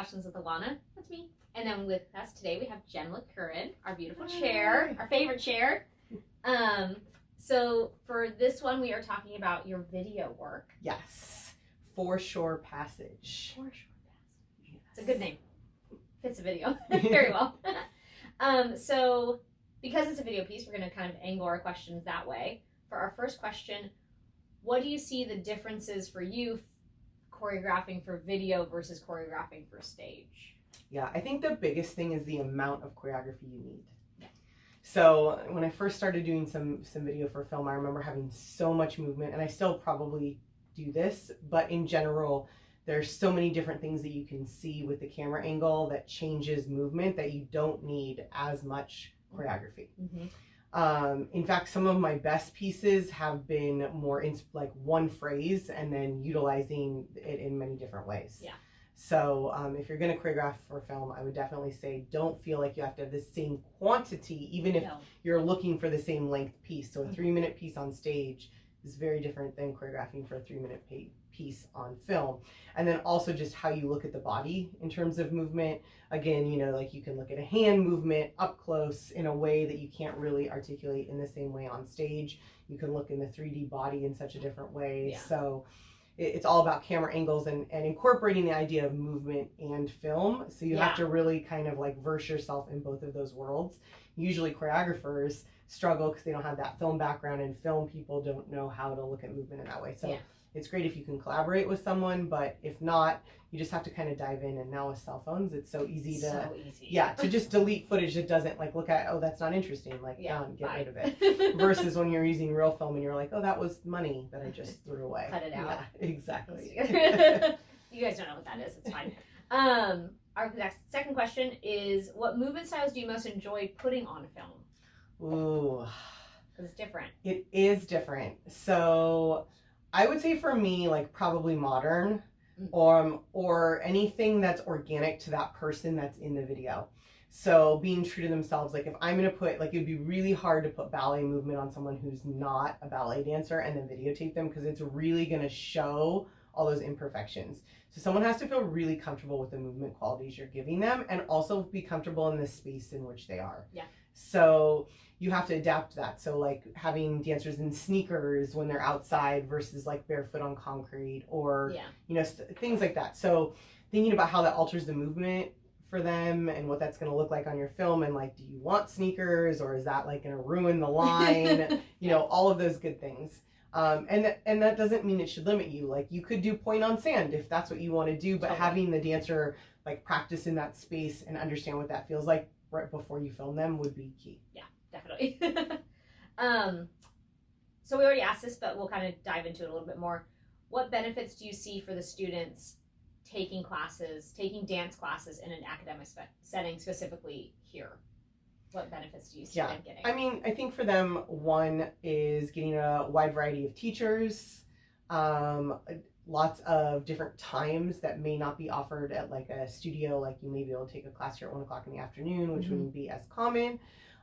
Questions with Alona. That's me. And then with us today we have Jen with Curan, our beautiful chair, our favorite chair. So for this one we are talking about your video work. Yes. Foreshore Passage. Foreshore Passage. Yes. It's a good name. Fits a video very well. So because it's a video piece, we're going to kind of angle our questions that way. For our first question, what do you see the differences for you choreographing for video versus choreographing for stage? Yeah, I think the biggest thing is the amount of choreography you need. Yeah. So when I first started doing some video for film, I remember having so much movement, and I still probably do this, but in general, there's so many different things that you can see with the camera angle that changes movement that you don't need as much choreography. In fact, some of my best pieces have been more in like one phrase and then utilizing it in many different ways. Yeah. So if you're going to choreograph for film, I would definitely say don't feel like you have to have the same quantity, even if you're looking for the same length piece. So a 3-minute piece on stage is very different than choreographing for a 3-minute piece on film. And then also just how you look at the body in terms of movement. Again, you know, like you can look at a hand movement up close in a way that you can't really articulate in the same way on stage. You can look in the 3D body in such a different way. Yeah. So it's all about camera angles and incorporating the idea of movement and film. So you have to really kind of like verse yourself in both of those worlds. Usually choreographers struggle because they don't have that film background, and film people don't know how to look at movement in that way. So it's great if you can collaborate with someone, but if not, you just have to kind of dive in. And now with cell phones, it's so easy to just delete footage that doesn't like look at, oh, that's not interesting, like done, get rid of it. Versus when you're using real film and you're like, oh, that was money that I just threw away. Cut it out. Yeah, exactly. You guys don't know what that is. It's fine. Our second question is, what movement styles do you most enjoy putting on film? Ooh. Because it's different. It is different. So I would say for me, like probably modern, or anything that's organic to that person that's in the video. So being true to themselves, like if I'm going to put, like it would be really hard to put ballet movement on someone who's not a ballet dancer and then videotape them, because it's really going to show all those imperfections. So someone has to feel really comfortable with the movement qualities you're giving them, and also be comfortable in the space in which they are. Yeah. So you have to adapt that. So like having dancers in sneakers when they're outside versus like barefoot on concrete, or you know, things like that. So thinking about how that alters the movement for them and what that's going to look like on your film, and like, do you want sneakers, or is that like going to ruin the line? You know, all of those good things. And that doesn't mean it should limit you. Like you could do point on sand if that's what you want to do, but having the dancer like practice in that space and understand what that feels like right before you film them would be key. Yeah, definitely. So we already asked this, but we'll kind of dive into it a little bit more. What benefits do you see for the students taking dance classes in an academic setting, specifically here? What benefits do you see them getting? I mean, I think for them, one is getting a wide variety of teachers, lots of different times that may not be offered at like a studio. Like you may be able to take a class here at 1 o'clock in the afternoon, which wouldn't be as common.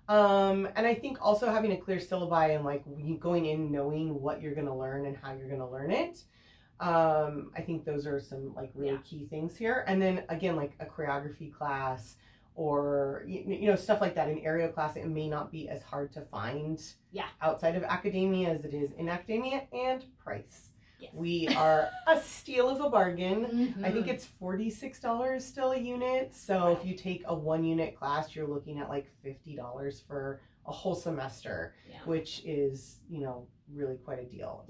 And I think also having a clear syllabi and like going in knowing what you're going to learn and how you're going to learn it. I think those are some like really key things here. And then again, like a choreography class, or you know, stuff like that, an aerial class, it may not be as hard to find outside of academia as it is in academia. And price, we are a steal of a bargain. I think it's $46 still a unit. So if you take a 1-unit class, you're looking at like $50 for a whole semester, which is, you know, really quite a deal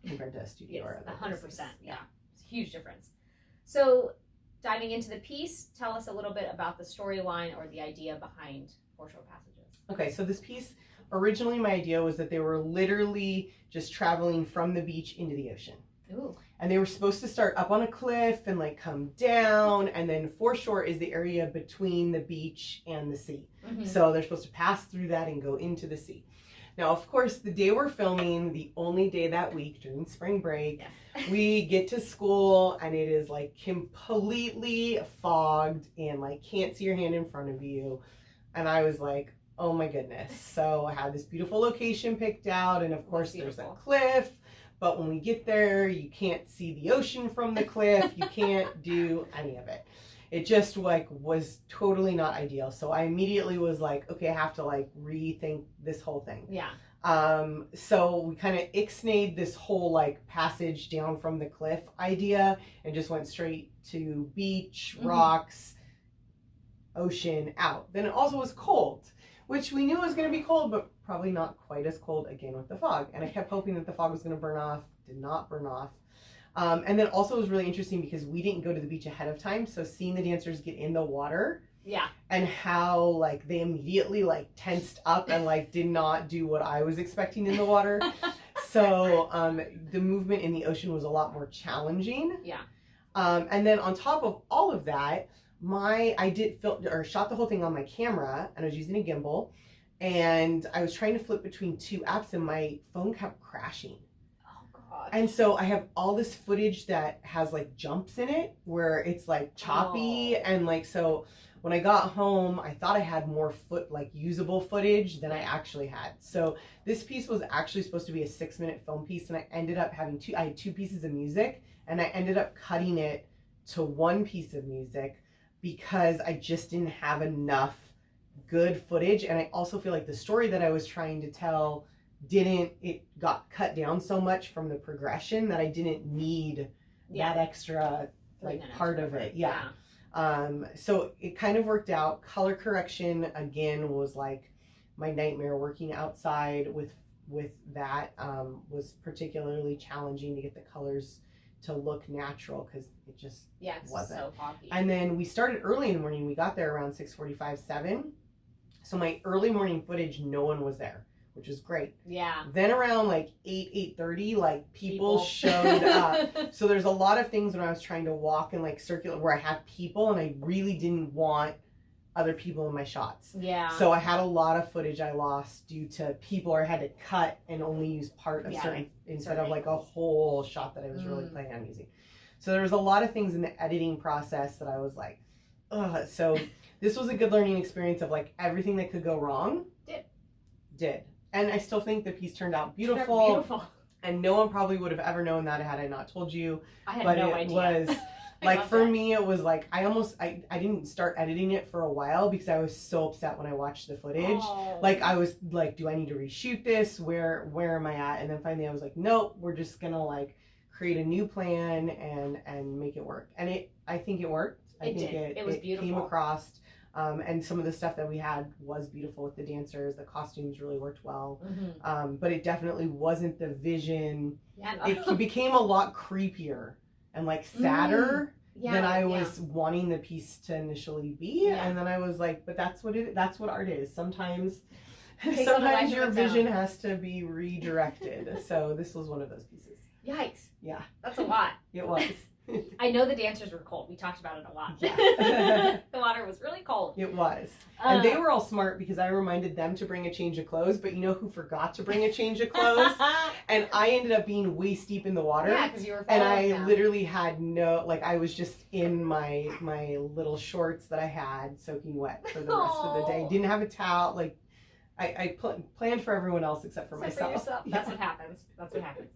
compared to a studio. Or 100%. Yeah, it's a huge difference. So diving into the piece, tell us a little bit about the storyline or the idea behind Foreshore Passages. Okay, so this piece, originally my idea was that they were literally just traveling from the beach into the ocean. Ooh. And they were supposed to start up on a cliff and like come down, and then foreshore is the area between the beach and the sea. So they're supposed to pass through that and go into the sea. Now, of course, the day we're filming, the only day that week during spring break, we get to school and it is like completely fogged and like can't see your hand in front of you. And I was like, oh my goodness. So I had this beautiful location picked out, and of course there's a cliff, but when we get there, you can't see the ocean from the cliff. You can't do any of it. it just like was totally not ideal. So I immediately was like, okay, I have to like rethink this whole thing. Yeah. So we kind of ixnayed this whole like passage down from the cliff idea and just went straight to beach, rocks, ocean, out. Then it also was cold, which we knew was going to be cold, but probably not quite as cold again with the fog. And I kept hoping that the fog was going to burn off. Did not burn off. And then also it was really interesting because we didn't go to the beach ahead of time. So seeing the dancers get in the water. Yeah. And how like they immediately like tensed up and like did not do what I was expecting in the water. So the movement in the ocean was a lot more challenging. Yeah. And then on top of all of that, I did shot the whole thing on my camera, and I was using a gimbal, and I was trying to flip between two apps, and my phone kept crashing. And so I have all this footage that has like jumps in it where it's like choppy and like, so when I got home, I thought I had more usable footage than I actually had. So this piece was actually supposed to be a 6-minute film piece, and I ended up having I had 2 pieces of music, and I ended up cutting it to 1 piece of music because I just didn't have enough good footage. And I also feel like the story that I was trying to tell it got cut down so much from the progression that I didn't need that extra part of it. Yeah. So it kind of worked out. Color correction again was like my nightmare. Working outside with that was particularly challenging to get the colors to look natural because it just wasn't. So foggy. And then we started early in the morning. We got there around 6:45, 7. So my early morning footage, no one was there, which is great. Yeah. Then around like 8:30, like people showed up. So there's a lot of things when I was trying to walk and like circulate where I have people, and I really didn't want other people in my shots. Yeah. So I had a lot of footage I lost due to people, or I had to cut and only use part of certain instead of like a whole shot that I was really planning on using. So there was a lot of things in the editing process that I was like, ugh. So this was a good learning experience of like everything that could go wrong. Did. And I still think the piece turned out beautiful. And no one probably would have ever known that had I not told you. I had no idea. Was like for me it was like I didn't start editing it for a while because I was so upset when I watched the footage. Like I was like, do I need to reshoot this? Where am I at? And then finally I was like, nope, we're just gonna like create a new plan and make it work. And I think it worked. I think it was beautiful. Came across. And some of the stuff that we had was beautiful with the dancers. The costumes really worked well. But it definitely wasn't the vision. Yeah, no. It became a lot creepier and like sadder than I was wanting the piece to initially be. And then I was like, but that's what art is. Sometimes your vision has to be redirected. So this was one of those pieces. Yikes. Yeah. That's a lot. It was. I know the dancers were cold. We talked about it a lot. Yeah. The water was really cold. It was. And they were all smart because I reminded them to bring a change of clothes, but you know who forgot to bring a change of clothes? And I ended up being waist deep in the water. Yeah, because you were and I literally had I was just in my little shorts that I had soaking wet for the rest of the day. Didn't have a towel. Like, I planned for everyone else except for myself. For yourself. That's what happens. That's what happens.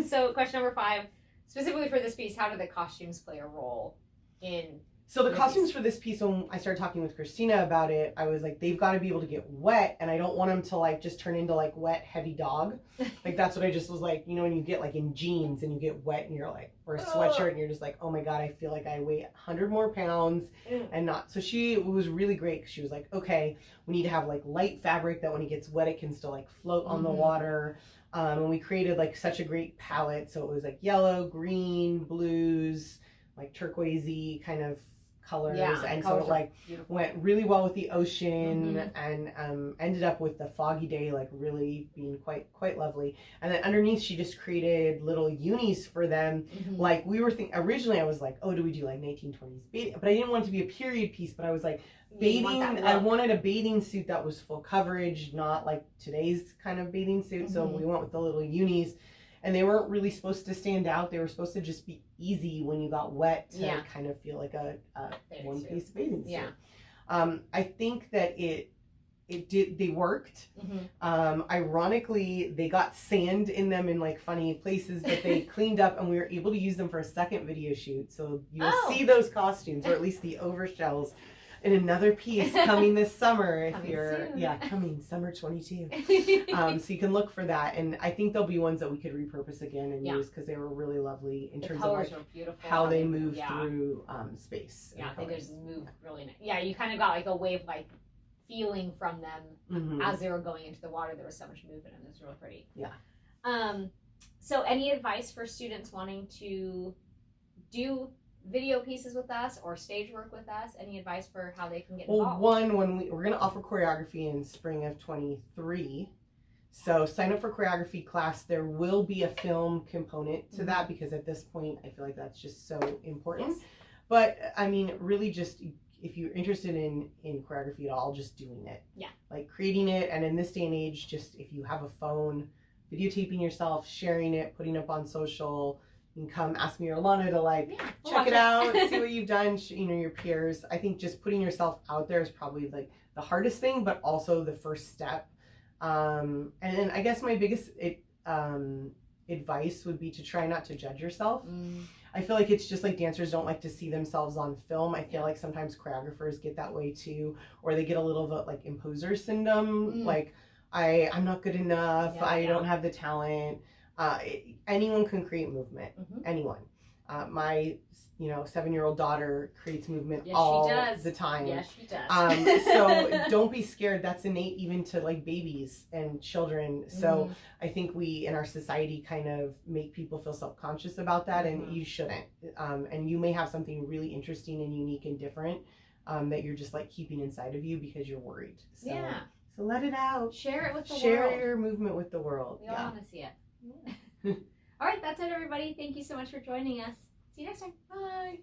So question number 5. Specifically for this piece, how do the costumes play a role in... So the costumes for this piece, when I started talking with Christina about it, I was like, they've got to be able to get wet, and I don't want them to like just turn into like wet, heavy dog. Like that's what I just was like, you know, when you get like in jeans and you get wet and you're like, or a sweatshirt and you're just like, oh my God, I feel like I weigh 100 more pounds and not. So she was really great because she was like, okay, we need to have like light fabric that when it gets wet, it can still like float on the water. And we created like such a great palette. So it was like yellow, green, blues, like turquoisey kind of colors. And so it like went really well with the ocean and ended up with the foggy day like really being quite lovely. And then underneath she just created little unis for them. Like we were originally I was like, oh, do we do like 1920s bathing? But I didn't want it to be a period piece, but I was like, bathing, I wanted a bathing suit that was full coverage, not like today's kind of bathing suit. So we went with the little unis, and they weren't really supposed to stand out. They were supposed to just be easy when you got wet to kind of feel like a one-piece bathing suit. I think that it they worked. Ironically, they got sand in them in like funny places, but they cleaned up, and we were able to use them for a second video shoot. So you'll see those costumes, or at least the overshells, in another piece coming this summer. If you're coming summer 22. So you can look for that, and I think there'll be ones that we could repurpose again and use, because they were really lovely in terms of like how they move through space. Yeah, they just move really nice. Yeah, you kind of got like a wave like feeling from them as they were going into the water. There was so much movement, and it was really pretty. Yeah. So any advice for students wanting to do video pieces with us or stage work with us? Any advice for how they can get involved? Well, one, when we're going to offer choreography in spring of 23, so sign up for choreography class. There will be a film component to that, because at this point I feel like that's just so important. Yes. But I mean, really, just if you're interested in choreography at all, just doing it. Yeah. Like creating it, and in this day and age, just if you have a phone, videotaping yourself, sharing it, putting it up on social. You can come ask me or Alona to like check it out, see what you've done, your peers. I think just putting yourself out there is probably like the hardest thing, but also the first step. And then I guess my biggest advice would be to try not to judge yourself. I feel like it's just like dancers don't like to see themselves on film. I feel like sometimes choreographers get that way too, or they get a little bit like imposter syndrome, like I'm not good enough, I don't have the talent. Anyone can create movement. Anyone. My 7-year-old daughter creates movement all the time. Yes, she does. So don't be scared. That's innate even to like babies and children. So I think we in our society kind of make people feel self-conscious about that, and you shouldn't. And you may have something really interesting and unique and different that you're just like keeping inside of you because you're worried. So, so let it out. Share it with the world. Share your movement with the world. We all want to see it. All right, that's it, everybody. Thank you so much for joining us. See you next time. Bye.